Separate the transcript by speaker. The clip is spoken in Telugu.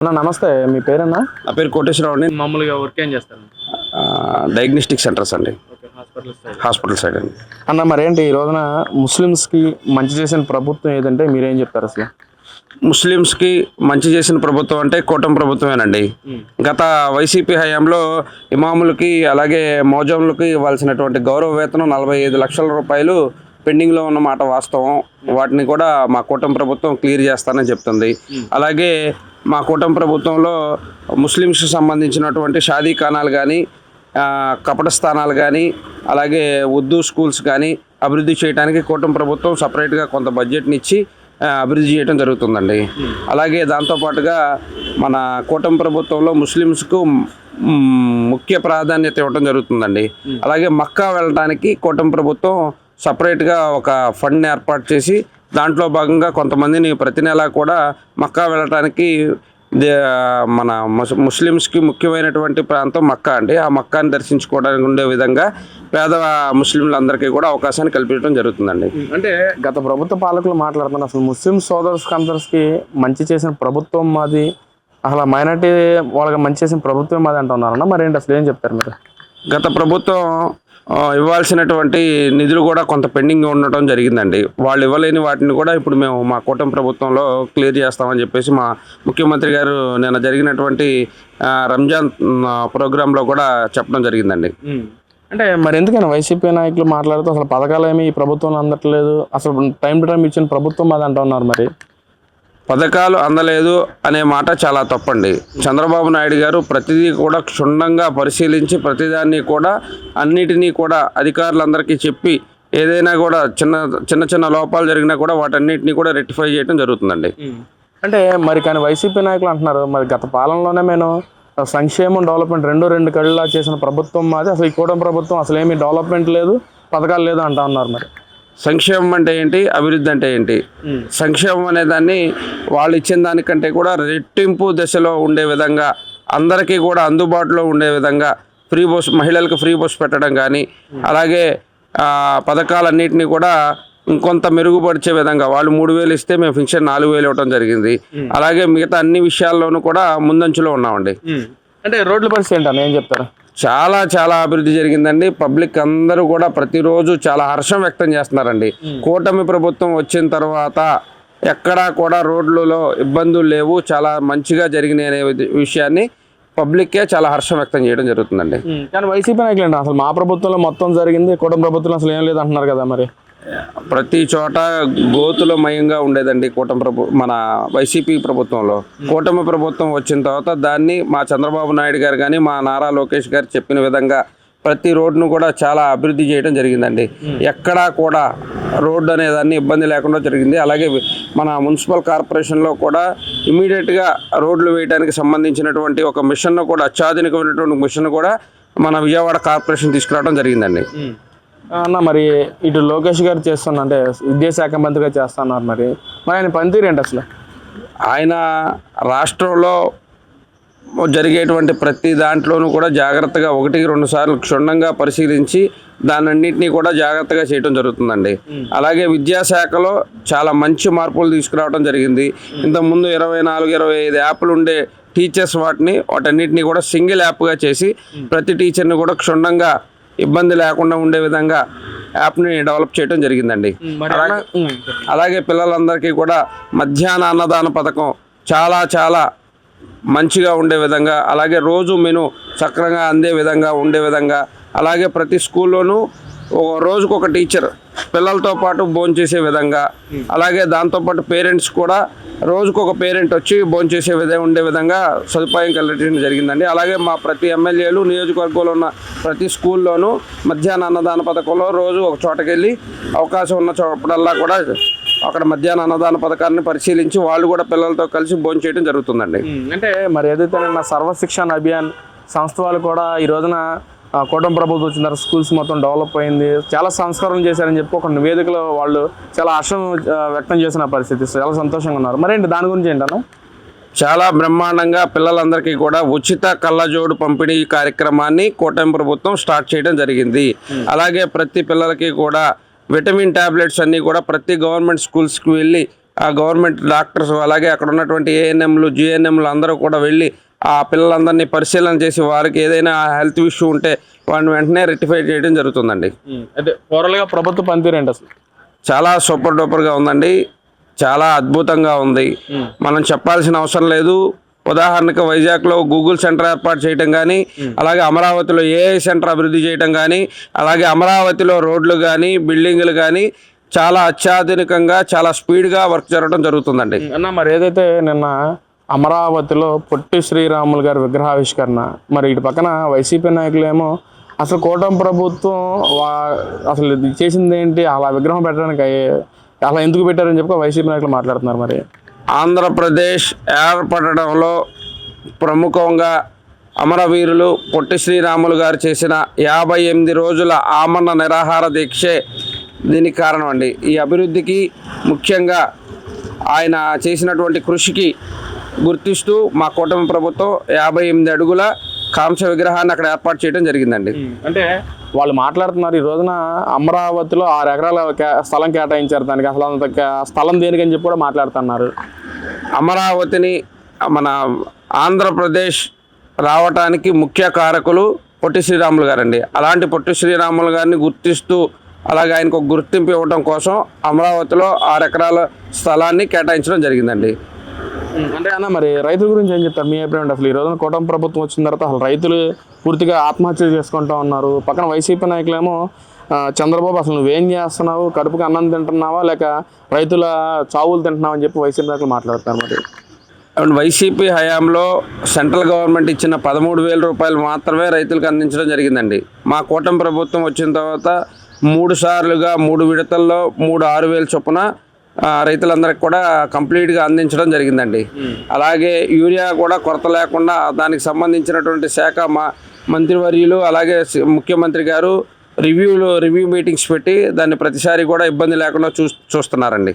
Speaker 1: అన్న నమస్తే, మీ పేరన్నా?
Speaker 2: నా పేరు కోటేశ్వరరావు అండి.
Speaker 1: మామూలుగా వర్క్ ఏం చేస్తారు?
Speaker 2: డయాగ్నోస్టిక్ సెంటర్స్ అండి, హాస్పిటల్ సైడ్ అండి.
Speaker 1: అన్న మరేంటి ఈ రోజున ముస్లిమ్స్కి మంచి చేసిన ప్రభుత్వం ఏదంటే మీరేం చెప్తారు అసలు?
Speaker 2: ముస్లిమ్స్కి మంచి చేసిన ప్రభుత్వం అంటే కూటమి ప్రభుత్వమేనండి. గత వైసీపీ హయాంలో ఇమాములకి అలాగే మౌజాములకి ఇవ్వాల్సినటువంటి గౌరవ వేతనం 45 లక్షల రూపాయలు పెండింగ్లో ఉన్నమాట వాస్తవం. వాటిని కూడా మా కూటమి ప్రభుత్వం క్లియర్ చేస్తానని చెప్తుంది. అలాగే మా కూటమి ప్రభుత్వంలో ముస్లిమ్స్కి సంబంధించినటువంటి షాదీ ఖానాలు కానీ, కపట స్థానాలు కానీ, అలాగే ఉర్దూ స్కూల్స్ కానీ అభివృద్ధి చేయడానికి కూటమి ప్రభుత్వం సపరేట్గా కొంత బడ్జెట్ని ఇచ్చి అభివృద్ధి చేయడం జరుగుతుందండి. అలాగే దాంతోపాటుగా మన కూటమి ప్రభుత్వంలో ముస్లిమ్స్కు ముఖ్య ప్రాధాన్యత ఇవ్వడం జరుగుతుందండి. అలాగే మక్కా వెళ్ళడానికి కూటమి ప్రభుత్వం సపరేట్గా ఒక ఫండ్ని ఏర్పాటు చేసి దాంట్లో భాగంగా కొంతమందిని ప్రతి నెలా కూడా మక్కా వెళ్ళటానికి మన ముస్లిమ్స్కి ముఖ్యమైనటువంటి ప్రాంతం మక్కా అండి. ఆ మక్కాని దర్శించుకోవడానికి ఉండే విధంగా పేద ముస్లింలందరికీ కూడా అవకాశాన్ని కల్పించడం జరుగుతుందండి.
Speaker 1: అంటే గత ప్రభుత్వ పాలకులు మాట్లాడుతున్నారు, అసలు ముస్లిం అందరికీ మంచి చేసిన ప్రభుత్వం మాది, అసలు మైనార్టీ వాళ్ళకి మంచి చేసిన ప్రభుత్వం మాది అంటున్నారన్న. మరేంటి అసలు ఏం చెప్తారు మీరు?
Speaker 2: గత ప్రభుత్వం ఇవ్వాల్సినటువంటి నిధులు కూడా కొంత పెండింగ్ ఉండటం జరిగిందండి. వాళ్ళు ఇవ్వలేని వాటిని కూడా ఇప్పుడు మేము మా కూటమి ప్రభుత్వంలో క్లియర్ చేస్తామని చెప్పేసి మా ముఖ్యమంత్రి గారు నిన్న జరిగినటువంటి రంజాన్ ప్రోగ్రాంలో కూడా చెప్పడం జరిగిందండి.
Speaker 1: అంటే మరి ఎందుకైనా వైసీపీ నాయకులు మాట్లాడుతూ అసలు పథకాలు ఏమి ఈ ప్రభుత్వంలో అందట్లేదు, అసలు టైం టు టైం ఇచ్చిన ప్రభుత్వం అది అంటున్నారు. మరి
Speaker 2: పథకాలు అందలేదు అనే మాట చాలా తప్పండి. చంద్రబాబు నాయుడు గారు ప్రతిదీ కూడా క్షుణ్ణంగా పరిశీలించి ప్రతిదాన్ని కూడా అన్నిటినీ కూడా అధికారులందరికీ చెప్పి ఏదైనా కూడా చిన్న చిన్న లోపాలు జరిగినా కూడా వాటన్నిటిని కూడా రెక్టిఫై చేయడం జరుగుతుందండి.
Speaker 1: అంటే మరి కానీ వైసీపీ నాయకులు అంటున్నారు, మరి గత పాలనలోనే నేను సంక్షేమం డెవలప్మెంట్ రెండు కళ్ళలా చేసిన ప్రభుత్వం మాది, అసలు ఈ కూటమి ప్రభుత్వం అసలు ఏమీ డెవలప్మెంట్ లేదు, పథకాలు లేదు అంటా ఉన్నారు. మరి
Speaker 2: సంక్షేమం అంటే ఏంటి, అభివృద్ధి అంటే ఏంటి? సంక్షేమం అనే దాన్ని వాళ్ళు ఇచ్చిన దానికంటే కూడా రెట్టింపు దశలో ఉండే విధంగా, అందరికీ కూడా అందుబాటులో ఉండే విధంగా మహిళలకు ఫ్రీ బస్ పెట్టడం కానీ, అలాగే పథకాలన్నింటినీ కూడా ఇంకొంత మెరుగుపరిచే విధంగా వాళ్ళు 3,000 ఇస్తే మేము ఫిక్షన్ 4,000 ఇవ్వడం జరిగింది. అలాగే మిగతా అన్ని విషయాల్లోనూ కూడా ముందంచులో ఉన్నామండి.
Speaker 1: అంటే రోడ్ల పరిస్థితి ఏంటని ఏం చెప్తారు?
Speaker 2: చాలా అభివృద్ధి జరిగిందండి. పబ్లిక్ అందరూ కూడా ప్రతిరోజు చాలా హర్షం వ్యక్తం చేస్తున్నారండి. కూటమి ప్రభుత్వం వచ్చిన తర్వాత ఎక్కడా కూడా రోడ్లలో ఇబ్బందులు లేవు, చాలా మంచిగా జరిగినాయి అనే విషయాన్ని పబ్లిక్కే చాలా హర్షం వ్యక్తం చేయడం జరుగుతుందండి.
Speaker 1: కానీ వైసీపీ నాయకులు అసలు మా ప్రభుత్వంలో మొత్తం జరిగింది, కూటమి ప్రభుత్వంలో అసలు ఏం లేదు అంటున్నారు కదా. మరి
Speaker 2: ప్రతి చోట గోతులమయంగా ఉండేదండి మన వైసీపీ ప్రభుత్వంలో. కూటమి ప్రభుత్వం వచ్చిన తర్వాత దాన్ని మా చంద్రబాబు నాయుడు గారు కానీ మా నారా లోకేష్ గారు చెప్పిన విధంగా ప్రతి రోడ్డును కూడా చాలా అభివృద్ధి చేయడం జరిగిందండి. ఎక్కడా కూడా రోడ్డు అనేదాన్ని ఇబ్బంది లేకుండా జరిగింది. అలాగే మన మున్సిపల్ కార్పొరేషన్లో కూడా ఇమీడియట్గా రోడ్లు వేయడానికి సంబంధించినటువంటి ఒక మిషన్ను కూడా, అత్యాధునికమైనటువంటి మిషన్ కూడా మన విజయవాడ కార్పొరేషన్ తీసుకురావడం జరిగిందండి.
Speaker 1: అన్న మరి ఇటు లోకేష్ గారు చేస్తున్నా అంటే విద్యాశాఖ మంత్రిగా చేస్తున్నారు, మరి ఆయన పనితీరు ఏంటి అసలు?
Speaker 2: ఆయన రాష్ట్రంలో జరిగేటువంటి ప్రతి దాంట్లోనూ కూడా జాగ్రత్తగా 1-2 సార్లు క్షుణ్ణంగా పరిశీలించి దానన్నింటినీ కూడా జాగ్రత్తగా చేయడం జరుగుతుందండి. అలాగే విద్యాశాఖలో చాలా మంచి మార్పులు తీసుకురావడం జరిగింది. ఇంతకుముందు 24-25 యాప్లు ఉండే టీచర్స్ వాటన్నిటినీ కూడా సింగిల్ యాప్గా చేసి ప్రతి టీచర్ని కూడా క్షుణ్ణంగా ఇబ్బంది లేకుండా ఉండే విధంగా యాప్ని డెవలప్ చేయడం జరిగిందండి. అలాగే పిల్లలందరికీ కూడా మధ్యాహ్న అన్నదాన పథకం చాలా మంచిగా ఉండే విధంగా, అలాగే రోజు మెను చక్కగా అందే విధంగా ఉండే విధంగా, అలాగే ప్రతి స్కూల్లోనూ రోజుకు ఒక టీచర్ పిల్లలతో పాటు భోంచేసే విధంగా, అలాగే దాంతోపాటు పేరెంట్స్ కూడా రోజుకొక పేరెంట్ వచ్చి భోంచేసే ఉండే విధంగా సదుపాయం కల్పించడం జరిగిందండి. అలాగే మా ప్రతి ఎమ్మెల్యేలు నియోజకవర్గంలో ఉన్న ప్రతి స్కూల్లోనూ మధ్యాహ్న అన్నదాన పథకంలో రోజు ఒక చోటకి వెళ్ళి అవకాశం ఉన్న చోటల్లా కూడా అక్కడ మధ్యాహ్న అన్నదాన పథకాన్ని పరిశీలించి వాళ్ళు కూడా పిల్లలతో కలిసి భోంచేయడం జరుగుతుందండి.
Speaker 1: అంటే మరి ఏదైతే సర్వశిక్షణ అభియాన్ సంస్థ వాళ్ళు కూడా ఈ రోజున కూటమి ప్రభుత్వం వచ్చిన తర్వాత స్కూల్స్ మొత్తం డెవలప్ అయింది, చాలా సంస్కరణ చేశారని చెప్పి ఒక నివేదికలో వాళ్ళు చాలా హర్షం వ్యక్తం చేసిన పరిస్థితి, చాలా సంతోషంగా ఉన్నారు. మరేంటి దాని గురించి ఏంటన్నా?
Speaker 2: చాలా బ్రహ్మాండంగా పిల్లలందరికీ కూడా ఉచిత కళ్ళజోడు పంపిణీ కార్యక్రమాన్ని కూటమి ప్రభుత్వం స్టార్ట్ చేయడం జరిగింది. అలాగే ప్రతి పిల్లలకి కూడా విటమిన్ టాబ్లెట్స్ అన్నీ కూడా ప్రతి గవర్నమెంట్ స్కూల్స్కి వెళ్ళి గవర్నమెంట్ డాక్టర్స్ అలాగే అక్కడ ఉన్నటువంటి ఏఎన్ఎంలు జిఎన్ఎంలు అందరూ కూడా వెళ్ళి ఆ పిల్లలందరినీ పరిశీలన చేసి వారికి ఏదైనా హెల్త్ ఇష్యూ ఉంటే వాడిని వెంటనే రెక్టిఫై చేయడం జరుగుతుందండి.
Speaker 1: అంటే ఓవరాల్గా ప్రభుత్వ పనితీరు ఏంటి అసలు?
Speaker 2: చాలా సూపర్ డూపర్గా ఉందండి, చాలా అద్భుతంగా ఉంది. మనం చెప్పాల్సిన అవసరం లేదు. ఉదాహరణకు వైజాగ్లో గూగుల్ సెంటర్ ఏర్పాటు చేయడం కానీ, అలాగే అమరావతిలో ఏఐ సెంటర్ అభివృద్ధి చేయడం కానీ, అలాగే అమరావతిలో రోడ్లు కానీ బిల్డింగులు కానీ చాలా అత్యాధునికంగా చాలా స్పీడ్గా వర్క్ జరగడం జరుగుతుందండి.
Speaker 1: అన్న మరి ఏదైతే నిన్న అమరావతిలో పొట్టి శ్రీరాములు గారి విగ్రహావిష్కరణ, మరి ఇటు పక్కన వైసీపీ నాయకులేమో అసలు కూటమి ప్రభుత్వం అసలు ఇది చేసింది ఏంటి, అలా విగ్రహం పెట్టడానికి అలా ఎందుకు పెట్టారని చెప్పి వైసీపీ నాయకులు మాట్లాడుతున్నారు. మరి
Speaker 2: ఆంధ్రప్రదేశ్ ఏర్పడడంలో ప్రముఖంగా అమరవీరులు పొట్టి శ్రీరాములు గారు చేసిన 58 రోజుల ఆమరణ నిరాహార దీక్షే దీనికి కారణం అండి. ఈ అభివృద్ధికి ముఖ్యంగా ఆయన చేసినటువంటి కృషికి గుర్తిస్తూ మా కూటమి ప్రభుత్వం 58 అడుగుల కాంస్య విగ్రహాన్ని అక్కడ ఏర్పాటు చేయడం జరిగిందండి.
Speaker 1: అంటే వాళ్ళు మాట్లాడుతున్నారు ఈ రోజున అమరావతిలో 6 ఎకరాల స్థలం కేటాయించారు, దానికి అసలు అంత స్థలం దేనికని చెప్పి కూడా మాట్లాడుతున్నారు.
Speaker 2: అమరావతిని మన ఆంధ్రప్రదేశ్ రావటానికి ముఖ్య కారకులు పొట్టి శ్రీరాములు గారండి. అలాంటి పొట్టి శ్రీరాములు గారిని గుర్తిస్తూ అలాగే ఆయనకు ఒక గుర్తింపు ఇవ్వడం కోసం అమరావతిలో 6 ఎకరాల స్థలాన్ని కేటాయించడం జరిగిందండి.
Speaker 1: అంటే అన్న మరి రైతుల గురించి ఏం చెప్తారు, మీ అభిప్రాయం? అసలు ఈ రోజున కూటమి ప్రభుత్వం వచ్చిన తర్వాత అసలు రైతులు పూర్తిగా ఆత్మహత్యలు చేసుకుంటా ఉన్నారు. పక్కన వైసీపీ నాయకులేమో చంద్రబాబు అసలు నువ్వేం చేస్తున్నావు, కడుపుకి అన్నం తింటున్నావా లేక రైతుల చావులు తింటున్నావు అని చెప్పి వైసీపీ నాయకులు మాట్లాడుతున్నారు. మరి
Speaker 2: వైసీపీ హయాంలో సెంట్రల్ గవర్నమెంట్ ఇచ్చిన 13,000 రూపాయలు మాత్రమే రైతులకు అందించడం జరిగిందండి. మా కూటమి ప్రభుత్వం వచ్చిన తర్వాత 3 సార్లుగా 3 విడతల్లో 6,000 చొప్పున రైతులందరికీ కూడా కంప్లీట్గా అందించడం జరిగిందండి. అలాగే యూరియా కూడా కొరత లేకుండా దానికి సంబంధించినటువంటి శాఖ మంత్రివర్యులు అలాగే ముఖ్యమంత్రి గారు రివ్యూ మీటింగ్స్ పెట్టి దాన్ని ప్రతిసారి కూడా ఇబ్బంది లేకుండా చూస్తున్నారండి.